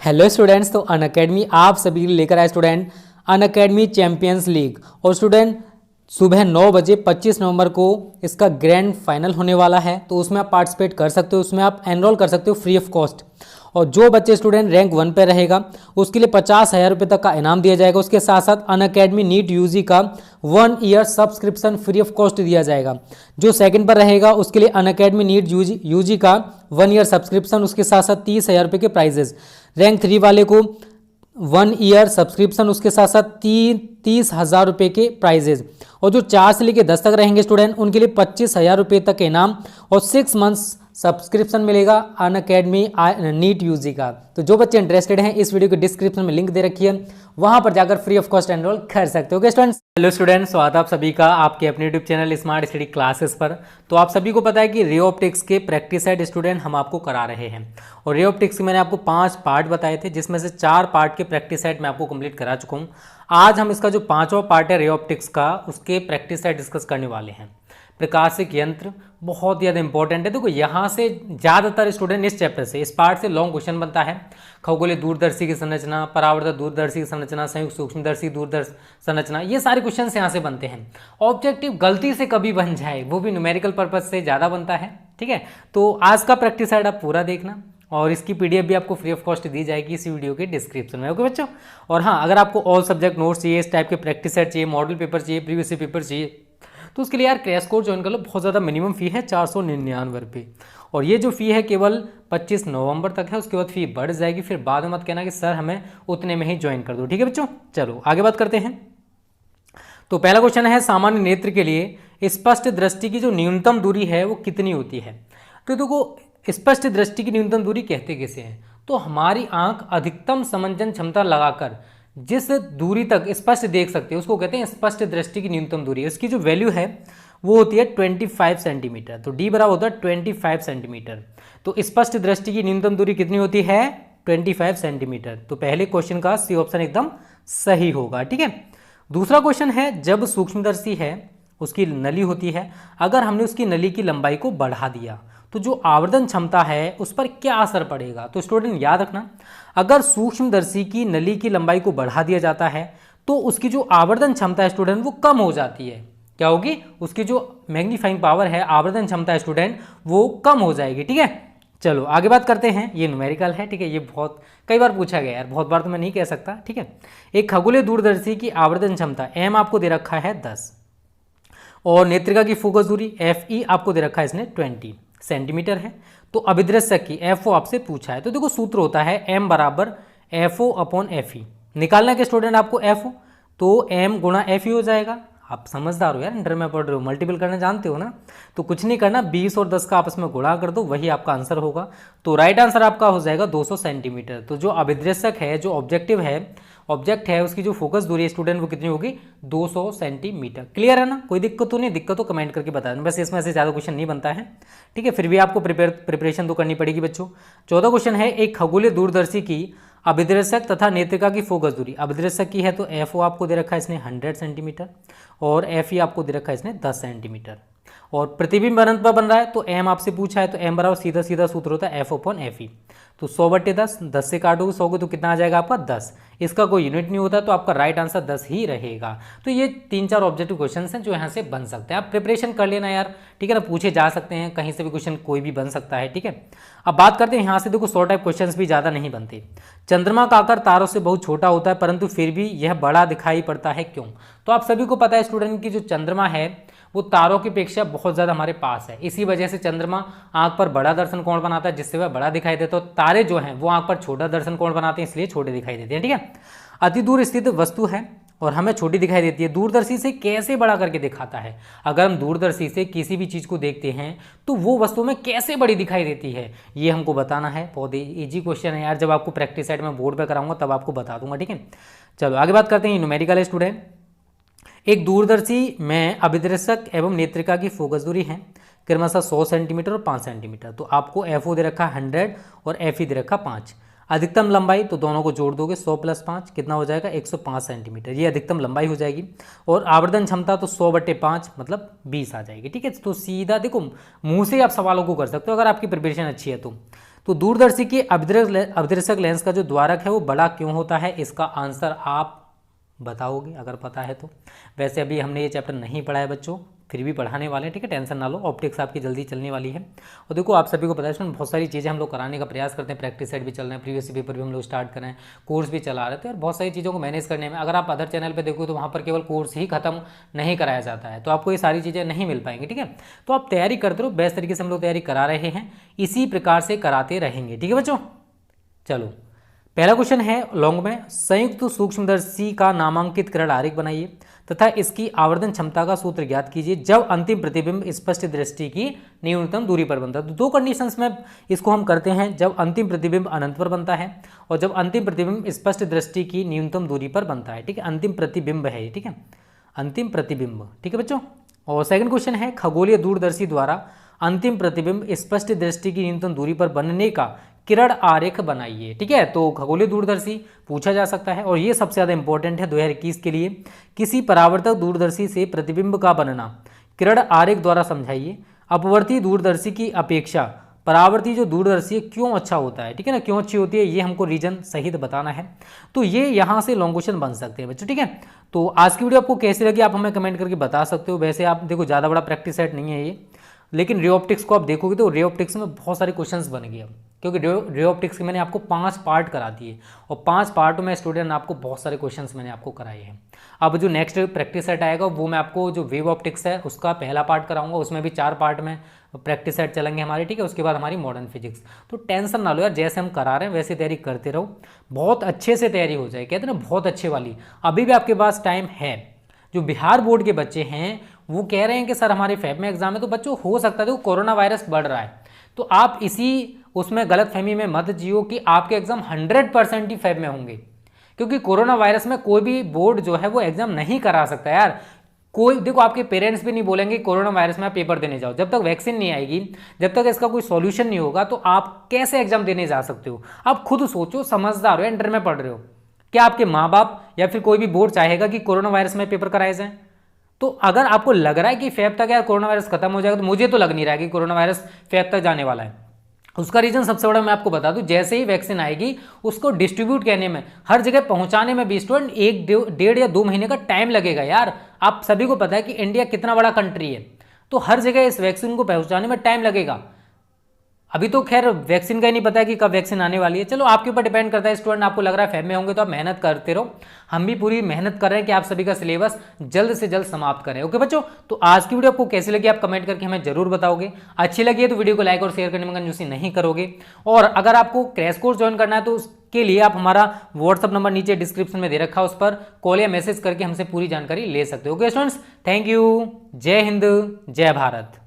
Hello students, तो Unacademy आप सभी के लिए लेकर आए स्टूडेंट अनअकैडमी चैंपियंस लीग। और स्टूडेंट सुबह 9 बजे 25 नवंबर को इसका ग्रैंड फाइनल होने वाला है, तो उसमें आप पार्टिसिपेट कर सकते हो, उसमें आप एनरोल कर सकते हो फ्री ऑफ कॉस्ट। और जो बच्चे स्टूडेंट रैंक 1 पे रहेगा उसके लिए 50,000 रुपये तक का इनाम दिया जाएगा। उसके साथ साथ अनअकैडमी नीट यूजी का 1 year subscription free of cost दिया जाएगा। जो सेकंड पर रहेगा उसके लिए अनअकैडमी नीट यूजी का 1 ईयर सब्सक्रिप्शन, उसके साथ साथ 30,000 रुपये के प्राइजेस। रैंक 3 वाले को 1 ईयर सब्सक्रिप्शन, उसके साथ साथ 30,000 रुपये के प्राइजेज। और जो 4 से लेकर 10 तक रहेंगे स्टूडेंट उनके लिए 25,000 रुपये तक के इनाम और 6 मंथ्स सब्सक्रिप्शन मिलेगा अनअकैडमी नीट यूजी का। तो जो बच्चे इंटरेस्टेड हैं इस वीडियो के डिस्क्रिप्शन में लिंक दे रखी है, वहां पर जाकर फ्री ऑफ कॉस्ट एनरोल कर सकते हो। स्टूडेंट्स, हेलो स्टूडेंट्स, स्वागत है आप सभी का आपके अपने YouTube channel smart study classes पर। तो आप सभी को पता है कि रे ऑप्टिक्स के प्रैक्टिस सेट स्टूडेंट हम आपको करा रहे हैं। और रे ऑप्टिक्स के मैंने आपको 5 पार्ट बताए थे, जिसमें से 4 पार्ट के प्रैक्टिस सेट मैं आपको कंप्लीट करा चुका हूँ। आज हम इसका जो 5वां पार्ट है रे ऑप्टिक्स का, उसके प्रैक्टिस सेट डिस्कस करने वाले हैं। प्रकाशिक यंत्र बहुत ज़्यादा इंपॉर्टेंट है। देखो यहाँ से ज़्यादातर स्टूडेंट इस चैप्टर से, इस पार्ट से लॉन्ग क्वेश्चन बनता है। खगोलीय दूरदर्शी की संरचना, परावर्तक दूरदर्शी की संरचना, संयुक्त सूक्ष्मदर्शी दूरदर्शी संरचना, ये सारे क्वेश्चन यहाँ से बनते हैं। ऑब्जेक्टिव गलती से कभी बन जाए, वो भी न्यूमेरिकल पर्पज से ज़्यादा बनता है। ठीक है, तो आज का प्रैक्टिस सेट आप पूरा देखना और इसकी पीडीएफ भी आपको फ्री ऑफ कॉस्ट दी जाएगी इस वीडियो के डिस्क्रिप्शन में। ओके बच्चों, और हाँ, अगर आपको ऑल सब्जेक्ट नोट्स चाहिए, इस टाइप के प्रैक्टिस सेट चाहिए, मॉडल पेपर चाहिए, प्रीवियस पेपर चाहिए, तो उसके लिए यार क्रैश कोर्स ज्वाइन कर लो। बहुत ज़्यादा मिनिमम फ़ी है 499 रुपये। और ये जो फ़ी है केवल 25 नवंबर तक है, उसके बाद फ़ी बढ़ जाएगी। फिर बाद में मत कहना कि सर हमें उतने में ही ज्वाइन कर दो। ठीक है बच्चों, चलो आगे बात करते हैं। तो पहला क्वेश्चन है, सामान्य नेत्र के लिए स्पष्ट दृष्टि की जो न्यूनतम दूरी है वो कितनी होती है? तो देखो, स्पष्ट दृष्टि की न्यूनतम दूरी कहते कैसे हैं? तो हमारी आंख अधिकतम समंजन क्षमता लगाकर जिस दूरी तक स्पष्ट देख सकते हैं उसको कहते हैं स्पष्ट दृष्टि की न्यूनतम दूरी। उसकी जो वैल्यू है वो होती है 25 सेंटीमीटर। तो डी बराबर होता है 25 सेंटीमीटर। तो स्पष्ट दृष्टि की न्यूनतम दूरी कितनी होती है? 25 सेंटीमीटर। तो पहले क्वेश्चन का सी ऑप्शन एकदम सही होगा। ठीक है, दूसरा क्वेश्चन है, जब सूक्ष्मदर्शी है उसकी नली होती है, अगर हमने उसकी नली की लंबाई को बढ़ा दिया तो जो आवर्धन क्षमता है उस पर क्या असर पड़ेगा? तो स्टूडेंट याद रखना, अगर सूक्ष्मदर्शी की नली की लंबाई को बढ़ा दिया जाता है तो उसकी जो आवर्धन क्षमता है स्टूडेंट वो कम हो जाती है। क्या होगी? उसकी जो मैग्नीफाइंग पावर है, आवर्धन क्षमता है स्टूडेंट, वो कम हो जाएगी। ठीक है, चलो आगे बात करते हैं। ये न्यूमेरिकल है। ठीक है, ये बहुत कई बार पूछा गया यार, बहुत बार तो मैं नहीं कह सकता। ठीक है, एक खगोलीय दूरदर्शी की आवर्धन क्षमता एम आपको दे रखा है 10 और नेत्रिका की फोकस दूरी एफ ई आपको दे रखा है इसने 20 सेंटीमीटर है। तो अभिदृश्यक की एफ ओ आपसे पूछा है, तो देखो सूत्र होता है एम बराबर F O upon F E. निकालना के स्टूडेंट आपको एफ ओ, तो एम गुणा एफ ई हो जाएगा। आप समझदार हो यार, इंटर में पढ़ रहे हो, मल्टीपल करना जानते हो ना। तो कुछ नहीं करना, 20 और 10 का आपस में गुणा कर दो, वही आपका आंसर होगा। तो राइट आंसर आपका हो जाएगा 200 सेंटीमीटर। तो जो अभिदृश्यक है, जो ऑब्जेक्टिव है, ऑब्जेक्ट है, उसकी जो फोकस दूरी है स्टूडेंट वो कितनी होगी? 200 सेंटीमीटर। क्लियर है ना? कोई दिक्कत तो नहीं? दिक्कत तो कमेंट करके बता देना, बस इसमें से ज़्यादा क्वेश्चन नहीं बनता है। ठीक है, फिर भी आपको प्रिपरेशन तो करनी पड़ेगी बच्चों। 14 क्वेश्चन है, एक खगोलीय दूरदर्शी की अभिदृश्यक तथा नेत्रिका की फोकस दूरी, अभिदृश्यक की है तो एफ ओ आपको दे रखा है इसने 100 सेंटीमीटर और एफ ई आपको दे रखा है इसने 10 सेंटीमीटर। और प्रतिबिंब अनंत पर बन रहा है तो एम आपसे पूछा है, तो एम बराबर सीधा सीधा सूत्र होता है एफ अपॉन एफ ई। तो 100/10, 10 से काटोगे 100 को तो कितना आ जाएगा आपका? 10। इसका कोई यूनिट नहीं होता, तो आपका राइट आंसर 10 ही रहेगा। तो ये 3-4 ऑब्जेक्टिव क्वेश्चन हैं जो यहाँ से बन सकते हैं। आप प्रिपरेशन कर लेना यार, ठीक है ना, पूछे जा सकते हैं कहीं से भी, क्वेश्चन कोई भी बन सकता है। ठीक है, अब बात करते हैं यहाँ से। देखो, शॉर्ट टाइप क्वेश्चन भी ज़्यादा नहीं बनते। चंद्रमा का आकार तारों से बहुत छोटा होता है परंतु फिर भी यह बड़ा दिखाई पड़ता है, क्यों? तो आप सभी को पता है स्टूडेंट की जो चंद्रमा है वो तारों की अपेक्षा बहुत ज़्यादा हमारे पास है। इसी वजह से चंद्रमा आंख पर बड़ा दर्शन कोण बनाता है, जिससे वह बड़ा दिखाई देता है। तो तारे जो हैं वो आंख पर छोटा दर्शन कोण बनाते हैं, इसलिए छोटे दिखाई देते हैं। ठीक है, अति दूर स्थित वस्तु है और हमें छोटी दिखाई देती है, दूरदर्शी से कैसे बड़ा करके दिखाता है? अगर हम दूरदर्शी से किसी भी चीज़ को देखते हैं तो वो वस्तु में कैसे बड़ी दिखाई देती है, ये हमको बताना है। बहुत ईजी क्वेश्चन है यार, जब आपको प्रैक्टिस सेट में बोर्ड पर कराऊंगा तब आपको बता दूंगा। ठीक है, चलो आगे बात करते हैं। न्यूमेरिकल है स्टूडेंट। एक दूरदर्शी में अभिदृश्यक एवं नेत्रिका की फोकस दूरी है क्रमशः 100 सेंटीमीटर और 5 सेंटीमीटर। तो आपको एफ ओ दे रखा 100 और एफ ई दे रखा 5। अधिकतम लंबाई, तो दोनों को जोड़ दोगे 100 + 5 कितना हो जाएगा? 105 सेंटीमीटर। ये अधिकतम लंबाई हो जाएगी। और आवर्धन क्षमता तो 100/5 मतलब 20 आ जाएगी। ठीक है, तो सीधा देखो मुंह से आप सवालों को कर सकते हो अगर आपकी प्रिपरेशन अच्छी है तो। तो दूरदर्शी की अभिदर्शक लेंस का जो द्वारक है वो बड़ा क्यों होता है, इसका आंसर आप बताओगे अगर पता है तो। वैसे अभी हमने ये चैप्टर नहीं पढ़ा है बच्चों, फिर भी पढ़ाने वाले हैं, ठीक है, टेंशन ना लो, ऑप्टिक्स आपकी जल्दी चलने वाली है। और देखो आप सभी को पता है इसमें बहुत सारी चीज़ें हम लोग कराने का प्रयास करते हैं, प्रैक्टिस सेट भी चल रहे हैं, प्रीवियस पेपर भी हम लोग स्टार्ट कर रहे हैं, कोर्स भी चला रहे थे, और बहुत सारी चीज़ों को मैनेज करने में अगर आप अदर चैनल पर देखो तो वहाँ पर केवल कोर्स ही खत्म नहीं कराया जाता है, तो आपको ये सारी चीज़ें नहीं मिल पाएंगी, ठीक है। तो आप तैयारी करते रहो, बेस्ट तरीके से हम लोग तैयारी करा रहे हैं, इसी प्रकार से कराते रहेंगे, ठीक है बच्चों। चलो पहला क्वेश्चन है लॉन्ग में, संयुक्त सूक्ष्मदर्शी का नामांकित किरण आरेख बनाइए तथा इसकी आवर्धन क्षमता का सूत्र ज्ञात कीजिए जब अंतिम प्रतिबिंब स्पष्ट दृष्टि की न्यूनतम दूरी पर बनता है। तो दो कंडीशंस में इसको हम करते हैं, जब अंतिम प्रतिबिंब अनंत पर बनता है और जब अंतिम प्रतिबिंब स्पष्ट दृष्टि की न्यूनतम दूरी पर बनता है, ठीक है। अंतिम प्रतिबिंब है ये, ठीक है, अंतिम प्रतिबिंब, ठीक है बच्चों। और सेकंड क्वेश्चन है खगोलीय दूरदर्शी द्वारा अंतिम प्रतिबिंब स्पष्ट दृष्टि की न्यूनतम दूरी पर बनने का किरण आरेख बनाइए, ठीक है। तो खगोलीय दूरदर्शी पूछा जा सकता है और ये सबसे ज़्यादा इंपॉर्टेंट है 2021 के लिए। किसी परावर्तक दूरदर्शी से प्रतिबिंब का बनना किरण आरेख द्वारा समझाइए। अपवर्ती दूरदर्शी की अपेक्षा परावर्ती जो दूरदर्शी है क्यों अच्छा होता है, ठीक है ना, क्यों अच्छी होती है, ये हमको रीजन सहित बताना है। तो ये यहाँ से लॉन्ग क्वेश्चन बन सकते हैं बच्चों, ठीक है। तो आज की वीडियो आपको कैसी लगी आप हमें कमेंट करके बता सकते हो। वैसे आप देखो ज़्यादा बड़ा प्रैक्टिस सेट नहीं है ये, लेकिन रे ऑप्टिक्स को आप देखोगे तो रे ऑप्टिक्स में बहुत सारे क्वेश्चंस बन गए अब, क्योंकि रे ऑप्टिक्स के मैंने आपको 5 पार्ट करा दिए और 5 पार्टों में स्टूडेंट आपको बहुत सारे क्वेश्चंस मैंने आपको कराए हैं। अब जो नेक्स्ट प्रैक्टिस सेट आएगा वो मैं आपको जो वेव ऑप्टिक्स है उसका पहला पार्ट कराऊंगा, उसमें भी 4 पार्ट में प्रैक्टिस सेट चलेंगे हमारे, ठीक है। उसके बाद हमारी मॉडर्न फिजिक्स। तो टेंशन ना लो यार, जैसे हम करा रहे हैं वैसे तैयारी करते रहो, बहुत अच्छे से तैयारी हो जाए, कहते हैं ना बहुत अच्छे वाली। अभी भी आपके पास टाइम है। जो बिहार बोर्ड के बच्चे हैं वो कह रहे हैं कि सर हमारे फेब में एग्जाम है, तो बच्चों हो सकता है देखो कोरोना वायरस बढ़ रहा है, तो आप इसी उसमें गलतफहमी में मत जियो कि आपके एग्जाम 100% ही फेब में होंगे, क्योंकि कोरोना वायरस में कोई भी बोर्ड जो है वो एग्जाम नहीं करा सकता यार। कोई देखो आपके पेरेंट्स भी नहीं बोलेंगे कोरोना वायरस में आप पेपर देने जाओ, जब तक वैक्सीन नहीं आएगी, जब तक इसका कोई सॉल्यूशन नहीं होगा, तो आप कैसे एग्जाम देने जा सकते हो। आप खुद सोचो, समझदार हो, इंटर में पढ़ रहे हो, क्या आपके माँ बाप या फिर कोई भी बोर्ड चाहेगा कि कोरोना वायरस में पेपर कराए जाएं? तो अगर आपको लग रहा है कि फेब तक यार कोरोना वायरस खत्म हो जाएगा, तो मुझे तो लग नहीं रहा है कि कोरोना वायरस फेब तक जाने वाला है। उसका रीजन सबसे बड़ा मैं आपको बता दूं, जैसे ही वैक्सीन आएगी उसको डिस्ट्रीब्यूट करने में, हर जगह पहुंचाने में भी स्टूडेंट 1 या 2 महीने का टाइम लगेगा यार। आप सभी को पता है कि इंडिया कितना बड़ा कंट्री है, तो हर जगह इस वैक्सीन को पहुंचाने में टाइम लगेगा। अभी तो खैर वैक्सीन का ही नहीं पता है कि कब वैक्सीन आने वाली है। चलो आपके ऊपर डिपेंड करता है स्टूडेंट, आपको लग रहा है फेब में होंगे तो आप मेहनत करते रहो, हम भी पूरी मेहनत कर रहे हैं कि आप सभी का सिलेबस जल्द से जल्द समाप्त करें। ओके बच्चों, तो आज की वीडियो आपको कैसी लगी आप कमेंट करके हमें जरूर बताओगे। अच्छी लगी है तो वीडियो को लाइक और शेयर करने में कंजूसी नहीं करोगे। और अगर आपको क्रैश कोर्स ज्वाइन करना है तो उसके लिए आप हमारा व्हाट्सअप नंबर नीचे डिस्क्रिप्शन में दे रखा है, उस पर कॉल या मैसेज करके हमसे पूरी जानकारी ले सकते हो। ओके स्टूडेंट्स, थैंक यू, जय हिंद, जय भारत।